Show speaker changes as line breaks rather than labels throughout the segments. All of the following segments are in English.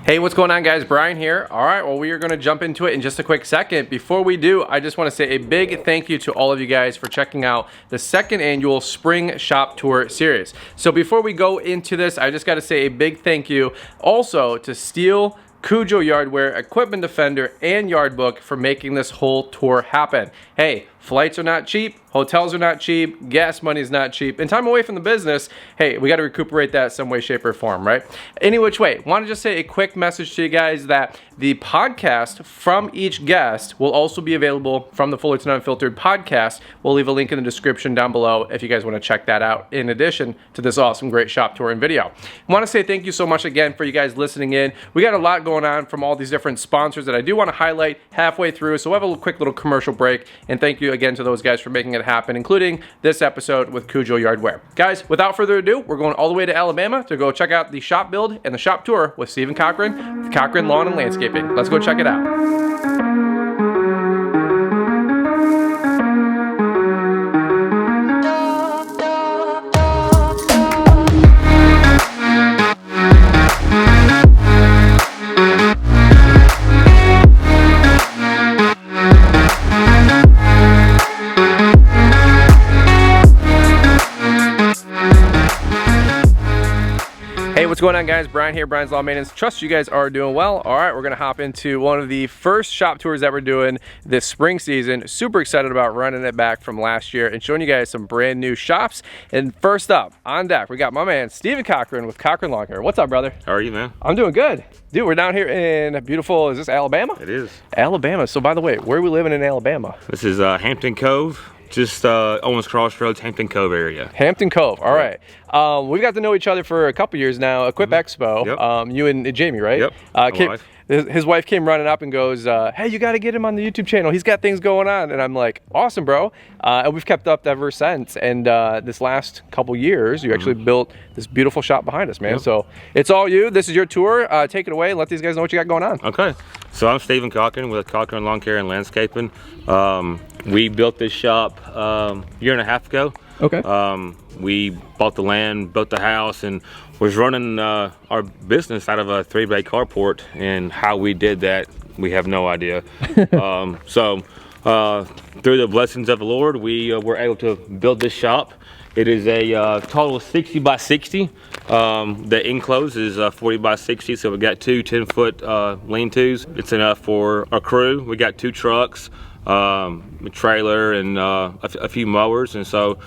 Hey, what's going on, guys? Brian here. All right, well, we are going to jump into it in just a quick second. Before we do, I just want to say a big thank you to all of you guys for checking out the second annual Spring Shop Tour series. So before we go into this, I just got to say a big thank you also to Steel, Cujo Yardware, Equipment Defender, and Yardbook for making this whole tour happen. Hey, flights are not cheap, hotels are not cheap, gas money is not cheap, and time away from the business, hey, we got to recuperate that some way, shape, or form, right? Any which way, want to just say a quick message to you guys that the podcast from each guest will also be available from the Fullerton Unfiltered podcast. We'll leave a link in the description down below if you guys want to check that out in addition to this awesome, great shop tour and video. I want to say thank you so much again for you guys listening in. We got a lot going on from all these different sponsors that I do want to highlight halfway through, so we'll have a quick little commercial break, and thank you again to those guys for making it happen, including this episode with Cujo Yardware. Guys, without further ado, we're going all the way to Alabama to go check out the shop build and the shop tour with Stephen Cochran with Cochran Lawn and Landscaping. Let's go check it out. What's going on, guys? Brian here, Brian's Lawn Maintenance. Trust you guys are doing well. All right, we're gonna hop into one of the first shop tours that we're doing this spring season. Super excited about running it back from last year and showing you guys some brand new shops. And first up on deck, we got my man Stephen Cochran with Cochran Lawn Care. What's up, brother?
How are you, man?
I'm doing good. Dude, we're down here in beautiful, is this Alabama?
It is.
Alabama. So by the way, where are we living in Alabama?
This is Hampton Cove. Just Owens Crossroads, Hampton Cove area.
Hampton Cove, all right. We've got to know each other for a couple years now. Equip Expo,
Yep.
You and Jamie, right?
Yep.
His wife came running up and goes, hey, you got to get him on the YouTube channel. He's got things going on. And I'm like, awesome, bro. And we've kept up ever since. And this last couple years, you actually built this beautiful shop behind us, man.
Yep.
So it's all you. This is your tour. Take it away and let these guys know what you got going on.
Okay. So I'm Stephen Cochran with Cochran Lawn Care and Landscaping. We built this shop a year and a half ago.
Okay.
We bought the land, built the house, and was running our business out of a 3-bay carport. And how we did that, we have no idea. So through the blessings of the Lord, we were able to build this shop. It is a total 60 by 60. The enclosed is 40 by 60, so we got two 10-foot lean-tos. It's enough for our crew. We got 2 trucks, a trailer, and a few mowers, and so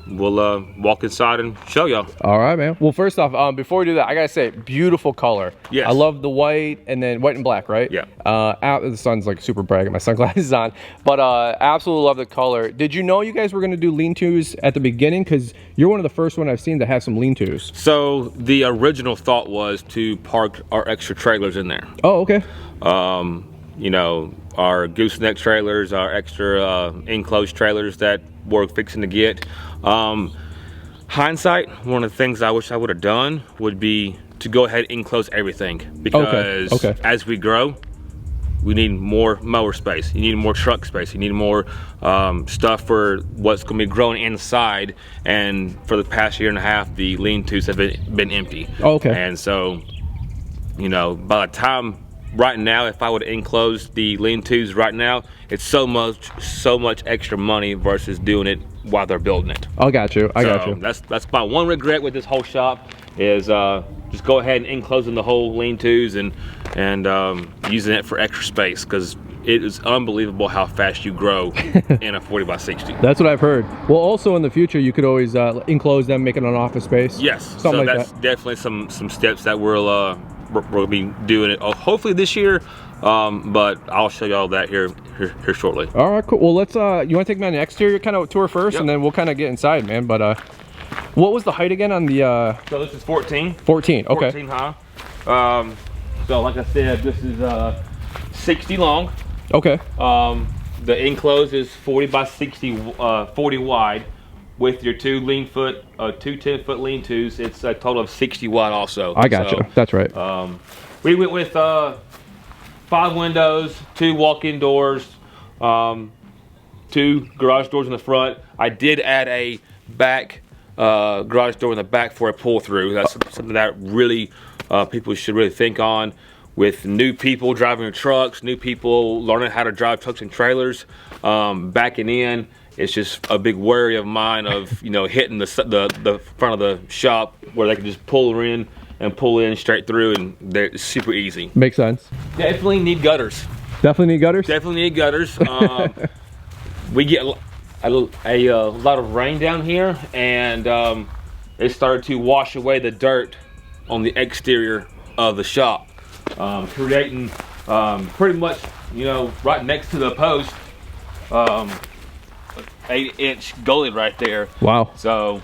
we'll walk inside and show y'all.
All right, man. Well, first off, before we do that, I gotta say, beautiful color.
Yes.
I love the white and then white and black, right?
Yeah.
The sun's like super bright. I got my sunglasses on, but absolutely love the color. Did you know you guys were gonna do lean-tos at the beginning? Because you're one of the first one I've seen to have some lean-tos.
So the original thought was to park our extra trailers in there.
Oh, okay.
You know, our gooseneck trailers, our extra enclosed trailers that we're fixing to get. Hindsight, one of the things I wish I would have done would be to go ahead and enclose everything, because as we grow, we need more mower space, you need more truck space, you need more stuff for what's going to be growing inside. And for the past year and a half, the lean-tos have been empty. And so, you know, by the time right now, if I would enclose the lean-tos right now, it's so much extra money versus doing it while they're building it.
I got you. I got you.
That's my one regret with this whole shop is just go ahead and enclosing the whole lean-tos and using it for extra space, because it is unbelievable how fast you grow in a 40 by 60.
That's what I've heard. Well, also in the future, you could always enclose them, make it an office space.
Yes.
Something
so
like
that's
that.
definitely some steps that we'll be doing it hopefully this year, but I'll show you all that here shortly.
All right, cool. Well, let's you want to take me on the exterior kind of tour first? Yep. And then we'll kind of get inside, man. But what was the height again on the
so this is 14
okay,
14 high. So like I said, this is 60 long.
Okay.
The enclosed is 40 by 60, 40 wide. With your two 10-foot lean-tos, it's a total of 60 wide also.
I got you. That's right.
We went with 5 windows, 2 walk-in doors, 2 garage doors in the front. I did add a back garage door in the back for a pull-through. That's something that really people should really think on with new people driving their trucks, new people learning how to drive trucks and trailers, backing in. It's just a big worry of mine of, you know, hitting the front of the shop where they can just pull in and pull in straight through, and they're super easy.
Makes sense.
Definitely need gutters.
Definitely need gutters?
Definitely need gutters. We get a lot of rain down here, and it started to wash away the dirt on the exterior of the shop, creating pretty much, you know, right next to the post, 8-inch gully right there.
Wow.
So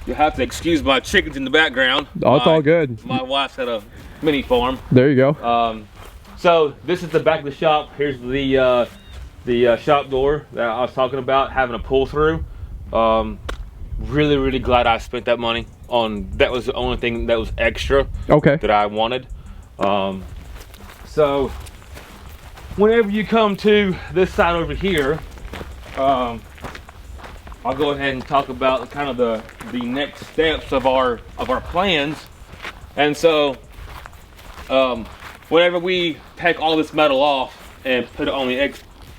you'll have to excuse my chickens in the background.
Oh, it's all good.
My wife's at a mini farm.
There you go.
So this is the back of the shop. Here's the shop door that I was talking about, having a pull through. Really glad I spent that money on. That was the only thing that was extra that I wanted. So whenever you come to this side over here, I'll go ahead and talk about kind of the next steps of our plans. And so whenever we take all this metal off and put it on the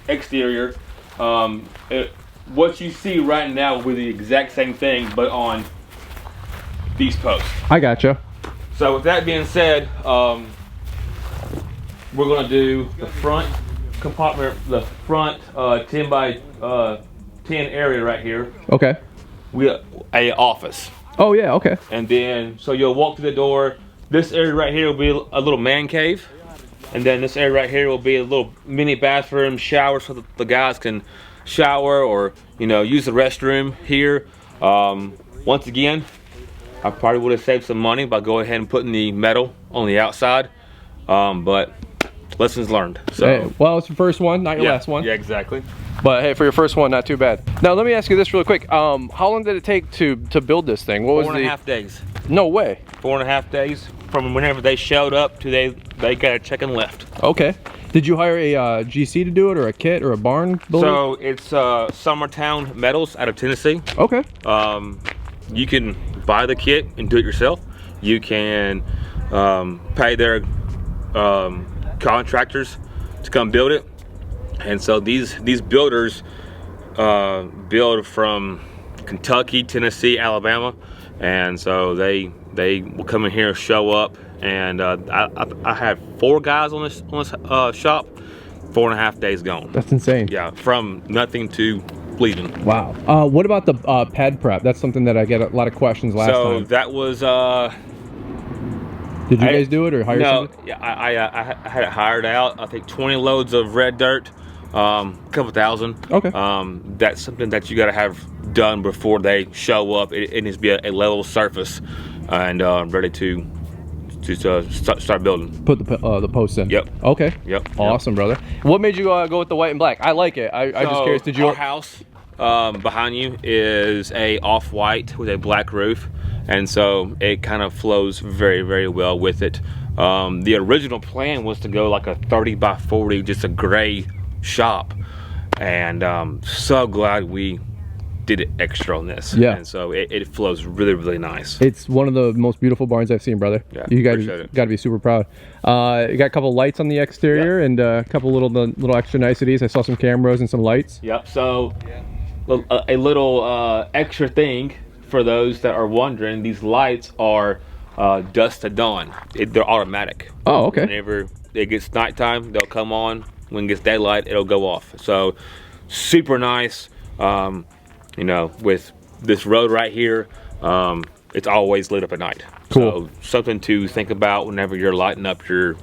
exterior, what you see right now will be the exact same thing, but on these posts.
I gotcha.
So with that being said, we're going to do the front compartment, the front 10 by 10 area right here.
Okay.
A office.
Oh yeah, okay.
And then, so you'll walk through the door. This area right here will be a little man cave. And then this area right here will be a little mini bathroom, shower, so that the guys can shower or, you know, use the restroom here. Once again, I probably would have saved some money by going ahead and putting the metal on the outside. But lessons learned. So,
hey, well, it's your first one, not your last one.
Yeah, exactly.
But hey, for your first one, not too bad. Now let me ask you this real quick. How long did it take to build this thing? What was
4.5 days.
No way.
4.5 days from whenever they showed up to they got a check and left.
Okay. Did you hire a GC to do it, or a kit, or a barn builder?
So it's Summertown Metals out of Tennessee.
Okay.
You can buy the kit and do it yourself. You can pay their contractors to come build it. And so these builders build from Kentucky, Tennessee, Alabama, and so they will come in here, show up, and I had 4 guys on this shop. 4.5 days gone.
That's insane.
Yeah, from nothing to bleeding.
Wow. What about the pad prep? That's something that I get a lot of questions last time.
So that was.
Did you guys do it or hire
No,
somebody?
I had it hired out. I think 20 loads of red dirt, a couple thousand.
Okay.
That's something that you got to have done before they show up. It needs to be a level surface and ready to start building.
Put the posts in.
Yep.
Okay.
Yep.
Awesome, brother. What made you go with the white and black? I like it. I just curious. Did you?
Our house behind you is a off-white with a black roof, and so it kind of flows very well with it. The original plan was to go like a 30 by 40, just a gray shop, and so glad we did it extra on this.
Yeah.
And so it flows really nice.
It's one of the most beautiful barns I've seen, brother.
Yeah,
you guys
appreciate it.
got to be super proud. You got a couple lights on the exterior, and a couple little extra niceties. I saw some cameras and some lights.
Yep. So a little extra thing for those that are wondering: these lights are dusk to dawn. They're automatic.
Oh, okay.
Whenever it gets nighttime, they'll come on. When it gets daylight, it'll go off. So super nice. You know, with this road right here, it's always lit up at night.
Cool.
So something to think about whenever you're lighting up your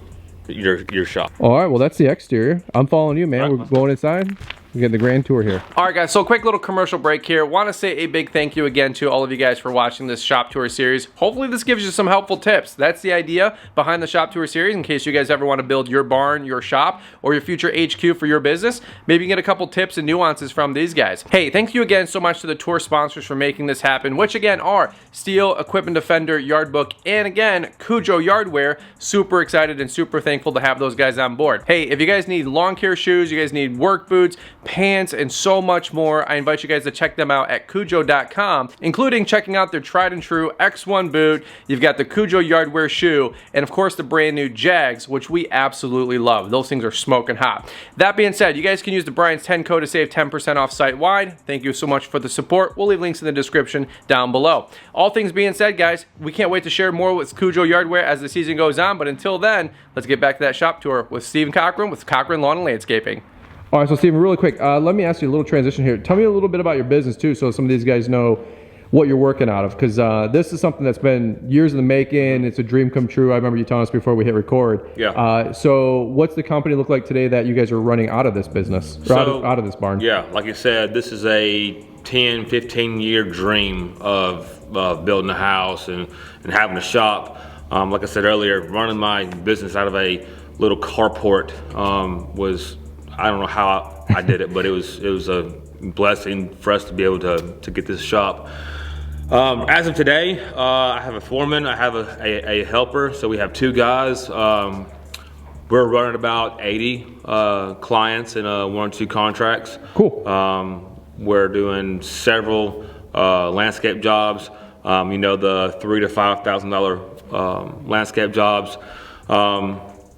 shop.
All right, well, that's the exterior. I'm following you, man.
All right.
We're going inside. We get the grand tour here. All right, guys, so quick little commercial break here. Want to say a big thank you again to all of you guys for watching this shop tour series. Hopefully this gives you some helpful tips. That's the idea behind the shop tour series, in case you guys ever want to build your barn, your shop, or your future HQ for your business. Maybe you can get a couple tips and nuances from these guys. Hey, thank you again so much to the tour sponsors for making this happen, which again are Steel, Equipment Defender, Yard Book, and again, Cujo Yardware. Super excited and super thankful to have those guys on board. Hey, if you guys need lawn care shoes, you guys need work boots, pants, and so much more. I invite you guys to check them out at Cujo.com, including checking out their tried and true X1 boot. You've got the Cujo Yardwear shoe, and of course the brand new Jags, which we absolutely love. Those things are smoking hot. That being said, you guys can use the Brian's 10 code to save 10% off site-wide. Thank you so much for the support. We'll leave links in the description down below. All things being said, guys, we can't wait to share more with Cujo Yardwear as the season goes on, but until then, let's get back to that shop tour with Stephen Cochran with Cochran Lawn and Landscaping. All right, so Stephen, really quick, let me ask you a little transition here. Tell me a little bit about your business too, so some of these guys know what you're working out of, because this is something that's been years in the making. It's a dream come true. I remember you telling us before we hit record.
Yeah.
So what's the company look like today that you guys are running out of this business, or out of this barn?
Yeah, like you said, this is a 10, 15 year dream of building a house and having a shop. Like I said earlier, running my business out of a little carport was, I don't know how I did it, but it was a blessing for us to be able to get this shop. As of today, I have a foreman, I have a helper, so we have 2 guys. We're running about 80 clients in 1 or 2 contracts.
Cool.
We're doing several landscape jobs, the $3,000 to $5,000 landscape jobs.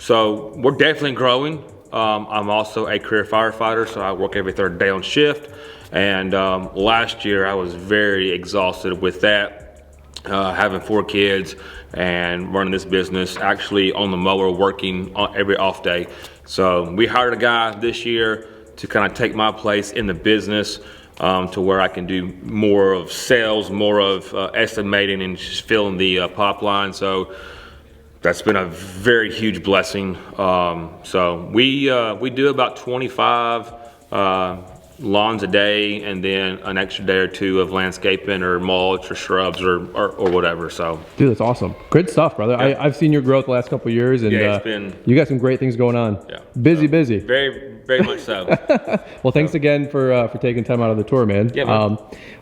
So we're definitely growing. I'm also a career firefighter, so I work every 3rd day on shift. And last year I was very exhausted with that, having 4 kids and running this business, actually on the mower working on every off day. So we hired a guy this year to kind of take my place in the business, to where I can do more of sales, more of estimating and just filling the pop line. So that's been a very huge blessing. So we do about 25 lawns a day, and then an extra day or 2 of landscaping or mulch or shrubs or whatever. So
dude, that's awesome. Good stuff, brother.
Yeah.
I've seen your growth the last couple of years, and
yeah, it's been,
you got some great things going on.
Yeah.
Busy.
Very much so.
Well, thanks again for taking time out of the tour, man.
Yeah, man.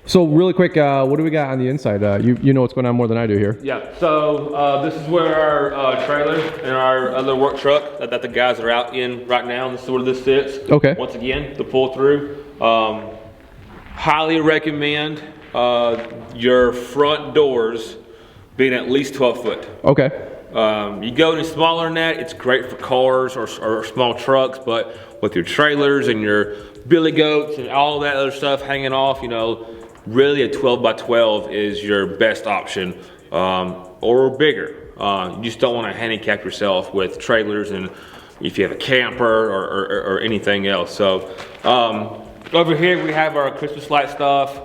So really quick, what do we got on the inside? You know what's going on more than I do here.
Yeah, so this is where our trailer and our other work truck that the guys are out in right now, this is where this sits.
Okay.
Once again, the pull through. Highly recommend your front doors being at least 12 foot.
Okay.
You go any smaller than that, it's great for cars or small trucks, but with your trailers and your billy goats and all that other stuff hanging off, really a 12 by 12 is your best option, or bigger. You just don't want to handicap yourself with trailers, and if you have a camper or anything else. So over here we have our Christmas light stuff.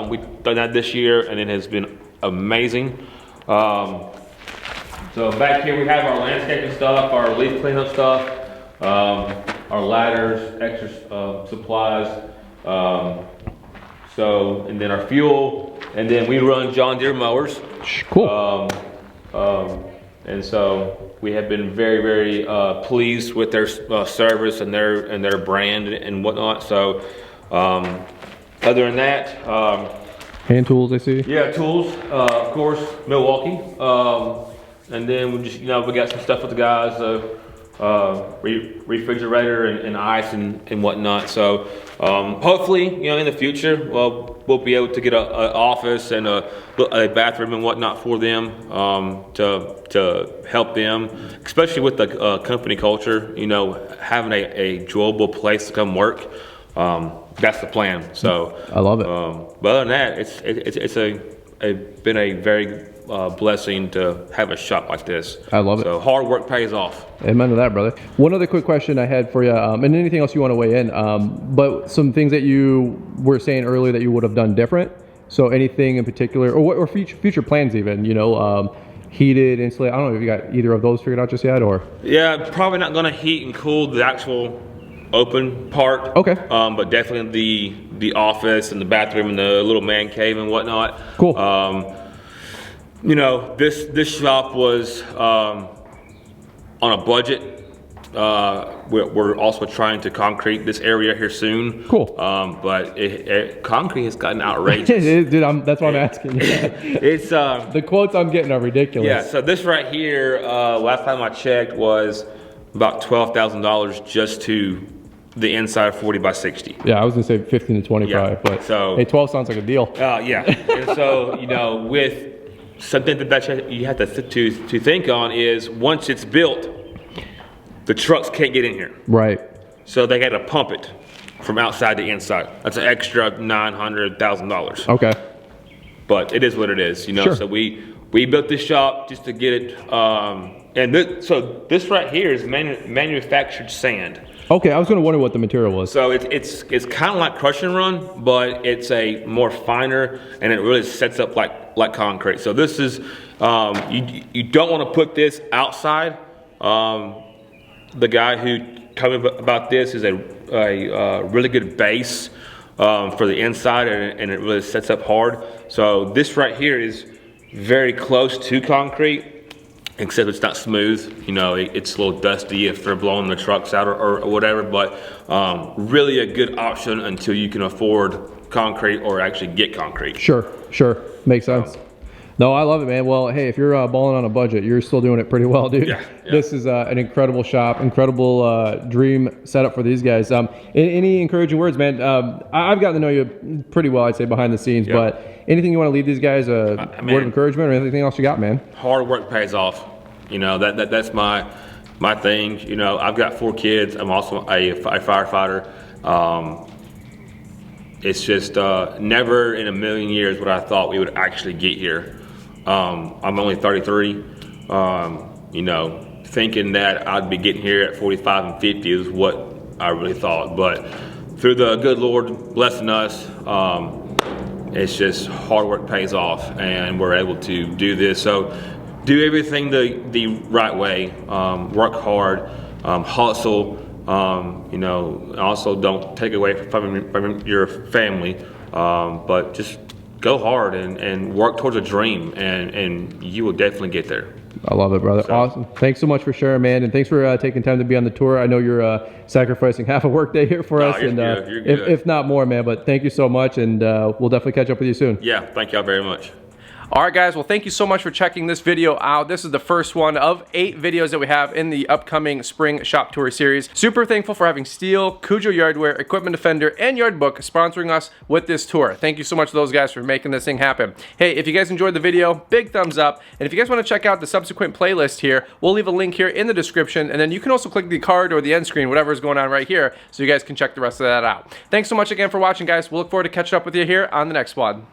We've done that this year, and it has been amazing. So back here we have our landscaping stuff, our leaf cleanup stuff, our ladders, extra supplies. And then our fuel, and then we run John Deere mowers.
Cool.
And so we have been very pleased with their service and their brand and whatnot. So other than that,
hand tools, I see.
Yeah, tools. Of course, Milwaukee. And then we just we got some stuff with the guys. Refrigerator and ice and whatnot. So hopefully, in the future, we'll be able to get an office and a bathroom and whatnot for them, to help them, especially with the company culture. Having a enjoyable place to come work. That's the plan. So
I love it.
But other than that, it's been a very blessing to have a shop like this.
I love it.
So hard work pays off.
Amen to that, brother. One other quick question I had for you, and anything else you want to weigh in, but some things that you were saying earlier that you would have done different. So anything in particular, or future plans even, heated, insulated. I don't know if you got either of those figured out just yet, or?
Yeah, probably not going to heat and cool the actual open part.
Okay.
But definitely the office and the bathroom and the little man cave and whatnot.
Cool.
This shop was on a budget. We're also trying to concrete this area here soon.
Cool.
But concrete has gotten outrageous.
Dude, that's what I'm asking.
It's
the quotes I'm getting are ridiculous.
Yeah. So this right here, last time I checked, was about $12,000 just to the inside 40 by 60.
Yeah, I was gonna say 15 to 25,
Yeah.
but
So,
hey, 12 sounds like a deal.
Yeah. And so, you know, with something that you have to think on is once it's built, the trucks can't get in here.
Right.
So they had to pump it from outside to inside. That's an extra $900,000.
Okay.
But it is what it is, you know.
Sure.
So we built this shop just to get it. And so this right here is manufactured sand.
Okay, I was gonna wonder what the material was.
So it's kind of like crush and run, but it's a more finer, and it really sets up like concrete. So this is you don't want to put this outside. The guy who told me about this is a really good base for the inside, and it really sets up hard. So this right here is very close to concrete, except it's not smooth. You know, it's a little dusty if they're blowing the trucks out or whatever, but really a good option until you can afford concrete or actually get concrete.
Sure, makes sense. No, I love it, man. Well, hey, if you're balling on a budget, you're still doing it pretty well, dude.
Yeah.
This is an incredible shop, incredible dream setup for these guys. Any encouraging words, man? I've gotten to know you pretty well, I'd say, behind the scenes, but anything you want to leave these guys, word of encouragement or anything else you got, man? Hard
work pays off. You know, that's my thing. You know, I've got 4 kids. I'm also a firefighter. It's just never in a million years would I thought we would actually get here. I'm only 33. You know, thinking that I'd be getting here at 45 and 50 is what I really thought. But through the good Lord blessing us, it's just hard work pays off, and we're able to do this. So do everything the right way. Work hard, hustle. You know, also don't take away from your family, but just go hard and work towards a dream, and you will definitely get there. I love it, brother. So, awesome. Thanks so much for sharing, man, and thanks for taking time to be on the tour. I know you're sacrificing half a work day here for us, and you're good. If not more, man. But thank you so much, and we'll definitely catch up with you soon. Yeah, thank y'all very much. All right, guys, well, thank you so much for checking this video out. This is the first one of 8 videos that we have in the upcoming spring shop tour series. Super thankful for having Steel, Cujo Yardware, Equipment Defender, and Yard Book sponsoring us with this tour. Thank you so much to those guys for making this thing happen. Hey, if you guys enjoyed the video, big thumbs up. And if you guys want to check out the subsequent playlist here, we'll leave a link here in the description. And then you can also click the card or the end screen, whatever is going on right here, so you guys can check the rest of that out. Thanks so much again for watching, guys. We'll look forward to catching up with you here on the next one.